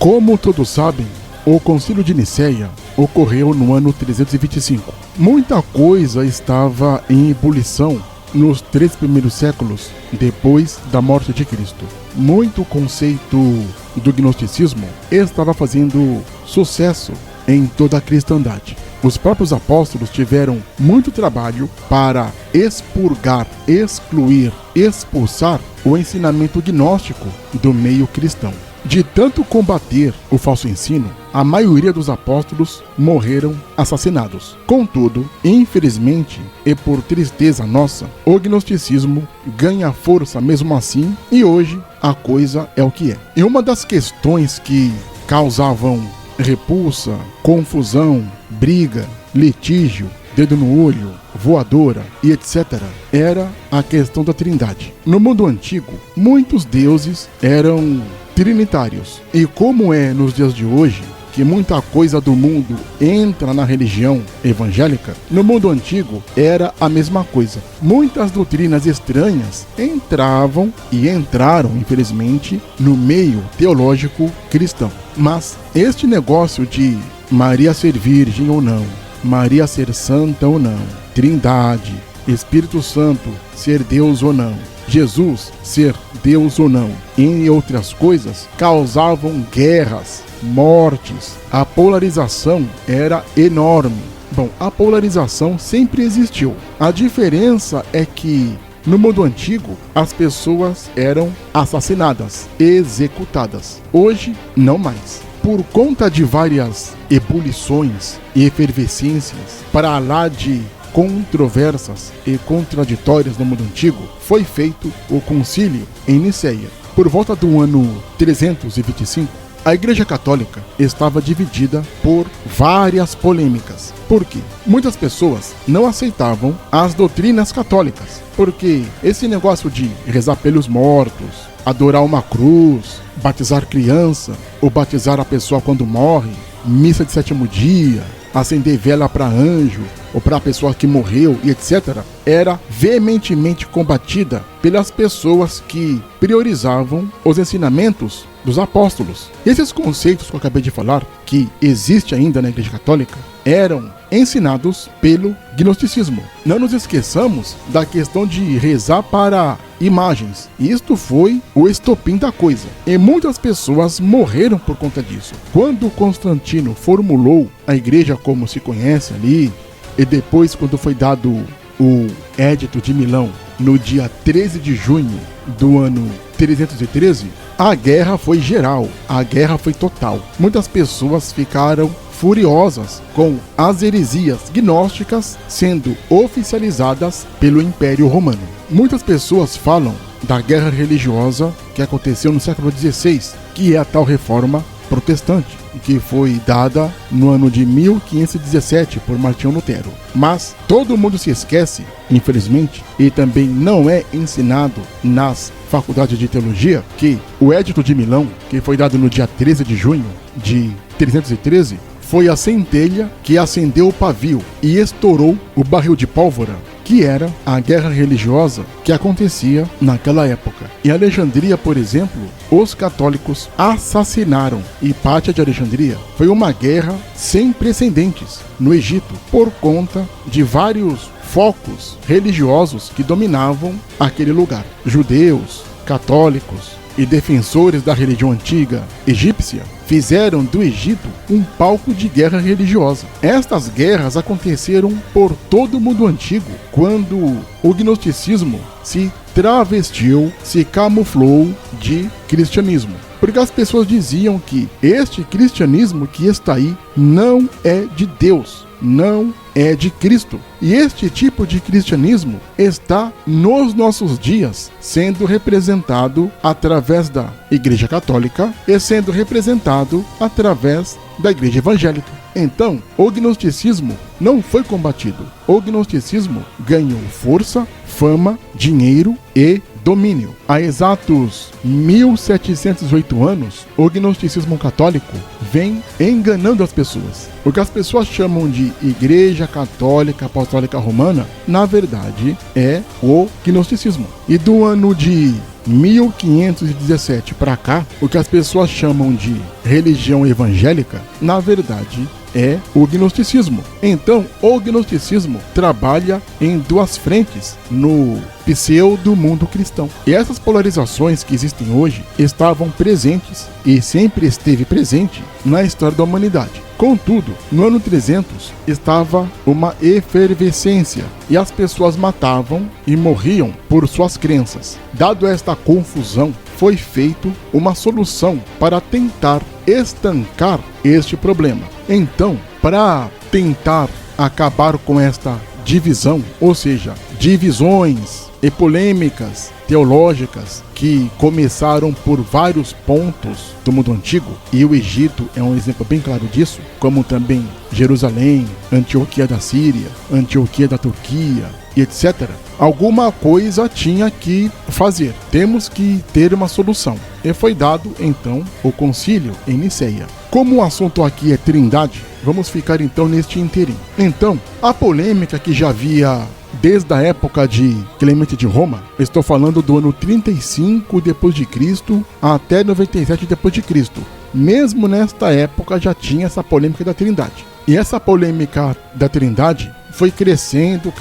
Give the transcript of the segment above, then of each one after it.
Como todos sabem, o Concílio de Nicéia ocorreu no ano 325. Muita coisa estava em ebulição nos 3 primeiros séculos depois da morte de Cristo. Muito conceito do gnosticismo estava fazendo sucesso em toda a cristandade. Os próprios apóstolos tiveram muito trabalho para expurgar, excluir, expulsar o ensinamento gnóstico do meio cristão. De tanto combater o falso ensino, a maioria dos apóstolos morreram assassinados. Contudo, infelizmente e por tristeza nossa, o gnosticismo ganha força mesmo assim e hoje a coisa é o que é. E uma das questões que causavam repulsa, confusão, briga, litígio, dedo no olho, voadora e etc. era a questão da Trindade. No mundo antigo, muitos deuses eram trinitários. E como é nos dias de hoje, que muita coisa do mundo entra na religião evangélica, no mundo antigo era a mesma coisa. Muitas doutrinas estranhas entravam e entraram, infelizmente, no meio teológico cristão. Mas este negócio de Maria ser virgem ou não, Maria ser santa ou não, Trindade, Espírito Santo ser Deus ou não, Jesus ser Deus ou não, entre outras coisas, causavam guerras, mortes. A polarização era enorme. Bom, a polarização sempre existiu. A diferença é que no mundo antigo as pessoas eram assassinadas, executadas. Hoje, não mais. Por conta de várias ebulições e efervescências, para lá de controversas e contraditórias no mundo antigo, foi feito o concílio em Nicéia. Por volta do ano 325, a Igreja Católica estava dividida por várias polêmicas. Por quê? Muitas pessoas não aceitavam as doutrinas católicas, porque esse negócio de rezar pelos mortos, adorar uma cruz, batizar criança, ou batizar a pessoa quando morre, missa de 7º dia, acender vela para anjo, ou para a pessoa que morreu e etc., era veementemente combatida pelas pessoas que priorizavam os ensinamentos dos apóstolos. Esses conceitos que eu acabei de falar, que existe ainda na Igreja Católica, eram ensinados pelo gnosticismo. Não nos esqueçamos da questão de rezar para imagens. Isto foi o estopim da coisa. E muitas pessoas morreram por conta disso. Quando Constantino formulou a igreja como se conhece ali, e depois quando foi dado o Edito de Milão, no dia 13 de junho do ano 313, a guerra foi geral, a guerra foi total. Muitas pessoas ficaram furiosas com as heresias gnósticas sendo oficializadas pelo Império Romano. Muitas pessoas falam da guerra religiosa que aconteceu no século XVI, que é a tal reforma protestante, que foi dada no ano de 1517 por Martinho Lutero. Mas todo mundo se esquece, infelizmente, e também não é ensinado nas faculdades de teologia, que o Edito de Milão, que foi dado no dia 13 de junho de 313, foi a centelha que acendeu o pavio e estourou o barril de pólvora, que era a guerra religiosa que acontecia naquela época. Em Alexandria, por exemplo, os católicos assassinaram Hipátia de Alexandria. Foi uma guerra sem precedentes no Egito, por conta de vários focos religiosos que dominavam aquele lugar. Judeus, católicos e defensores da religião antiga egípcia fizeram do Egito um palco de guerra religiosa. Estas guerras aconteceram por todo o mundo antigo, quando o gnosticismo se travestiu, se camuflou de cristianismo. Porque as pessoas diziam que este cristianismo que está aí não é de Deus, não é de Cristo. E este tipo de cristianismo está nos nossos dias sendo representado através da Igreja Católica e sendo representado através da Igreja Evangélica. Então, o gnosticismo não foi combatido. O gnosticismo ganhou força, fama, dinheiro e domínio. Há exatos 1708 anos, o gnosticismo católico vem enganando as pessoas. O que as pessoas chamam de Igreja Católica Apostólica Romana, na verdade, é o gnosticismo. E do ano de 1517 para cá, o que as pessoas chamam de religião evangélica, na verdade é o gnosticismo. Então, o gnosticismo trabalha em duas frentes no pseudo mundo cristão. E essas polarizações que existem hoje estavam presentes e sempre esteve presente na história da humanidade. Contudo, no ano 300 estava uma efervescência e as pessoas matavam e morriam por suas crenças. Dado esta confusão, foi feita uma solução para tentar estancar este problema. Então, para tentar acabar com esta divisão, ou seja, divisões e polêmicas teológicas que começaram por vários pontos do mundo antigo, e o Egito é um exemplo bem claro disso, como também Jerusalém, Antioquia da Síria, Antioquia da Turquia e etc. Alguma coisa tinha que fazer, temos que ter uma solução. E foi dado, então, o concílio em Niceia. Como o assunto aqui é trindade, vamos ficar então neste inteirinho. Então, a polêmica que já havia desde a época de Clemente de Roma, estou falando do ano 35 depois de Cristo até 97 depois de Cristo. Mesmo nesta época já tinha essa polêmica da trindade. E essa polêmica da trindade foi crescendo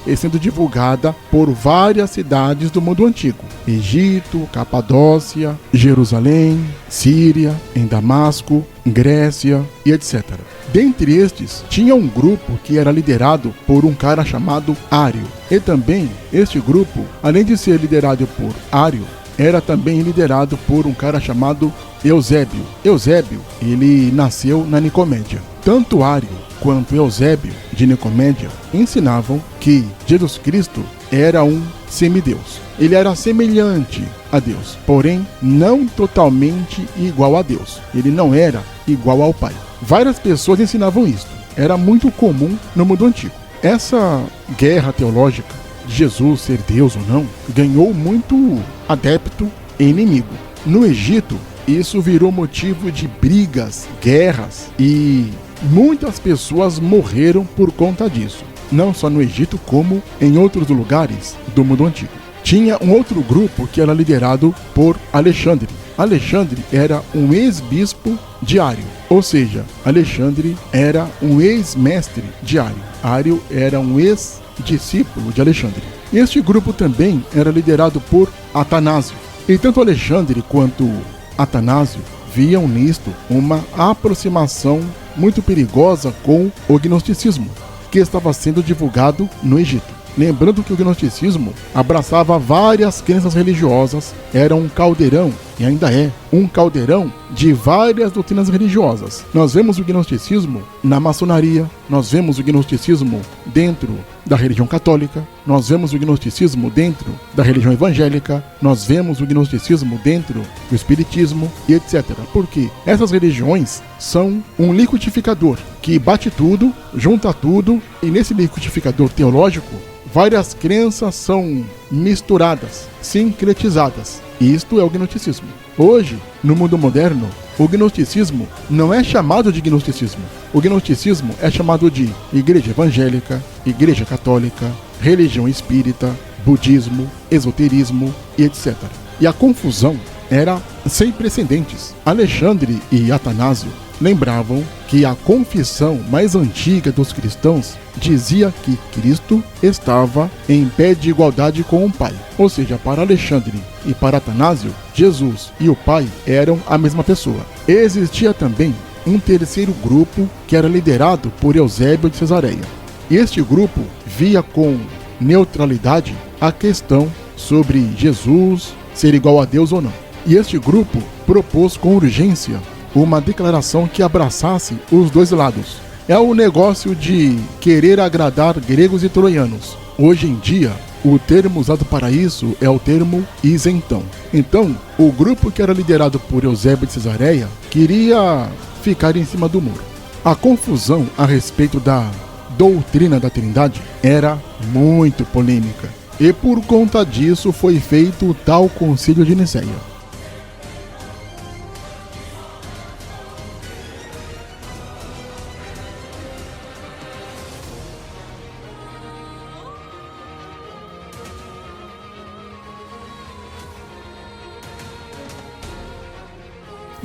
e sendo divulgada por várias cidades do mundo antigo. Egito, Capadócia, Jerusalém, Síria, em Damasco, Grécia e etc. Dentre estes, tinha um grupo que era liderado por um cara chamado Ário. E também, este grupo, além de ser liderado por Ário, era também liderado por um cara chamado Eusébio. Eusébio, ele nasceu na Nicomédia. Tanto Ário quanto Eusébio de Nicomédia ensinavam que Jesus Cristo era um semideus. Ele era semelhante a Deus, porém não totalmente igual a Deus. Ele não era igual ao Pai. Várias pessoas ensinavam isto. Era muito comum no mundo antigo. Essa guerra teológica de Jesus ser Deus ou não ganhou muito adepto e inimigo. No Egito, isso virou motivo de brigas, guerras e muitas pessoas morreram por conta disso. Não só no Egito, como em outros lugares do mundo antigo. Tinha um outro grupo que era liderado por Alexandre. Alexandre era um ex-bispo de Ário, ou seja, Alexandre era um ex-mestre de Ário. Ário era um ex-discípulo de Alexandre. Este grupo também era liderado por Atanásio. E tanto Alexandre quanto Atanásio viam nisto uma aproximação muito perigosa com o gnosticismo, que estava sendo divulgado no Egito. Lembrando que o gnosticismo abraçava várias crenças religiosas, era um caldeirão, e ainda é, um caldeirão de várias doutrinas religiosas. Nós vemos o gnosticismo na maçonaria, nós vemos o gnosticismo dentro da religião católica, nós vemos o gnosticismo dentro da religião evangélica, nós vemos o gnosticismo dentro do espiritismo e etc. Porque essas religiões são um liquidificador que bate tudo, junta tudo, e nesse liquidificador teológico, várias crenças são misturadas, sincretizadas. Isto é o gnosticismo. Hoje, no mundo moderno, o gnosticismo não é chamado de gnosticismo. O gnosticismo é chamado de igreja evangélica, igreja católica, religião espírita, budismo, esoterismo e etc. E a confusão era sem precedentes. Alexandre e Atanásio lembravam que a confissão mais antiga dos cristãos dizia que Cristo estava em pé de igualdade com o Pai. Ou seja, para Alexandre e para Atanásio, Jesus e o Pai eram a mesma pessoa. Existia também um terceiro grupo que era liderado por Eusébio de Cesareia. E este grupo via com neutralidade a questão sobre Jesus ser igual a Deus ou não. E este grupo propôs com urgência uma declaração que abraçasse os dois lados. É o negócio de querer agradar gregos e troianos. Hoje em dia, o termo usado para isso é o termo isentão. Então, o grupo que era liderado por Eusébio de Cesareia queria ficar em cima do muro. A confusão a respeito da doutrina da Trindade era muito polêmica. E por conta disso foi feito o tal Concílio de Niceia.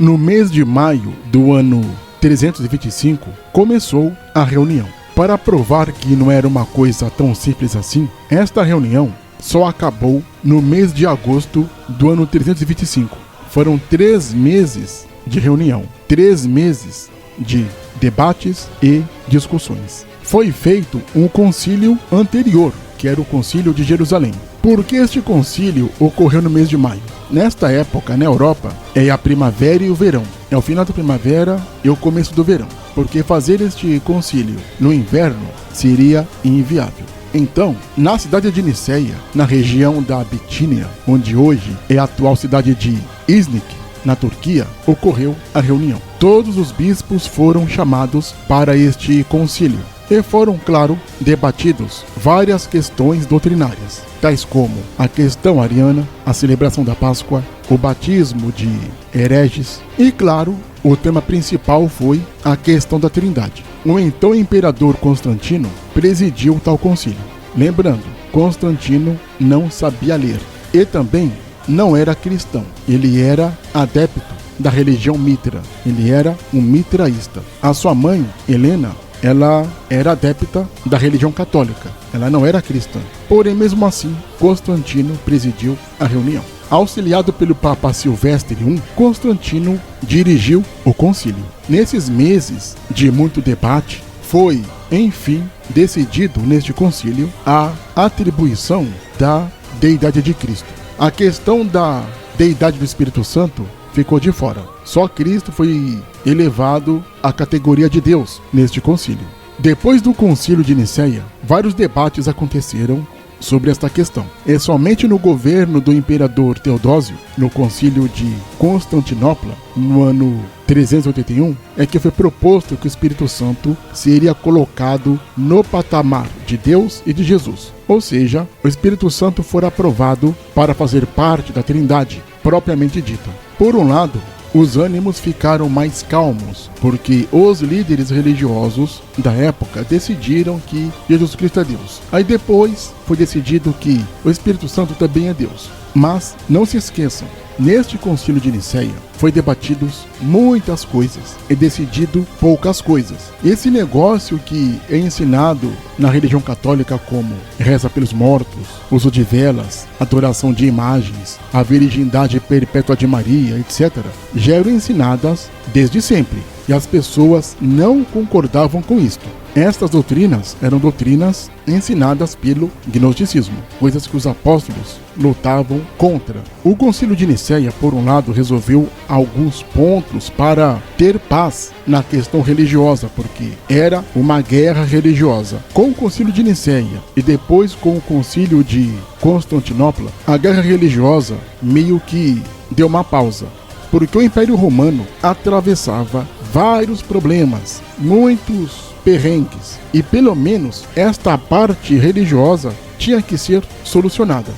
No mês de maio do ano 325, começou a reunião. Para provar que não era uma coisa tão simples assim, esta reunião só acabou no mês de agosto do ano 325. Foram 3 meses de reunião, 3 meses de debates e discussões. Foi feito um concílio anterior, que era o concílio de Jerusalém. Por que este concílio ocorreu no mês de maio? Nesta época, na Europa, é a primavera e o verão. É o final da primavera e o começo do verão. Porque fazer este concílio no inverno seria inviável. Então, na cidade de Niceia, na região da Bitínia, onde hoje é a atual cidade de Iznik, na Turquia, ocorreu a reunião. Todos os bispos foram chamados para este concílio e foram, claro, debatidos várias questões doutrinárias, tais como a questão ariana, a celebração da Páscoa, o batismo de hereges e, claro, o tema principal foi a questão da Trindade. O então imperador Constantino presidiu tal concílio. Lembrando, Constantino não sabia ler e também não era cristão. Ele era adepto da religião Mitra. Ele era um mitraísta. A sua mãe, Helena, ela era adepta da religião católica. Ela não era cristã. Porém, mesmo assim, Constantino presidiu a reunião. Auxiliado pelo Papa Silvestre I, Constantino dirigiu o concílio. Nesses meses de muito debate, foi, enfim, decidido neste concílio a atribuição da deidade de Cristo. A questão da deidade do Espírito Santo ficou de fora. Só Cristo foi elevado à categoria de Deus neste concílio. Depois do concílio de Niceia, vários debates aconteceram sobre esta questão. É somente no governo do imperador Teodósio, no concílio de Constantinopla, no ano 381, é que foi proposto que o Espírito Santo seria colocado no patamar de Deus e de Jesus. Ou seja, o Espírito Santo for aprovado para fazer parte da Trindade, propriamente dita. Por um lado, os ânimos ficaram mais calmos, porque os líderes religiosos da época decidiram que Jesus Cristo é Deus. Aí depois foi decidido que o Espírito Santo também é Deus. Mas não se esqueçam, neste concílio de Niceia foi debatidos muitas coisas e decidido poucas coisas. Esse negócio que é ensinado na religião católica como reza pelos mortos, uso de velas, adoração de imagens, a virgindade perpétua de Maria, etc., já eram ensinadas desde sempre e as pessoas não concordavam com isto. Estas doutrinas eram doutrinas ensinadas pelo gnosticismo, coisas que os apóstolos lutavam contra. O concílio de Niceia, por um lado, resolveu alguns pontos para ter paz na questão religiosa, porque era uma guerra religiosa. Com o concílio de Niceia e depois com o concílio de Constantinopla, a guerra religiosa meio que deu uma pausa, porque o Império Romano atravessava vários problemas, muitos perrengues, e pelo menos esta parte religiosa tinha que ser solucionada.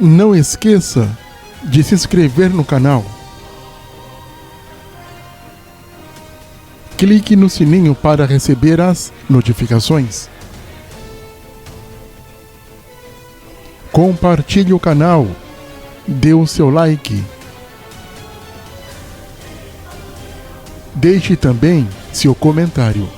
Não esqueça de se inscrever no canal. Clique no sininho para receber as notificações. Compartilhe o canal. Dê o seu like. Deixe também seu comentário.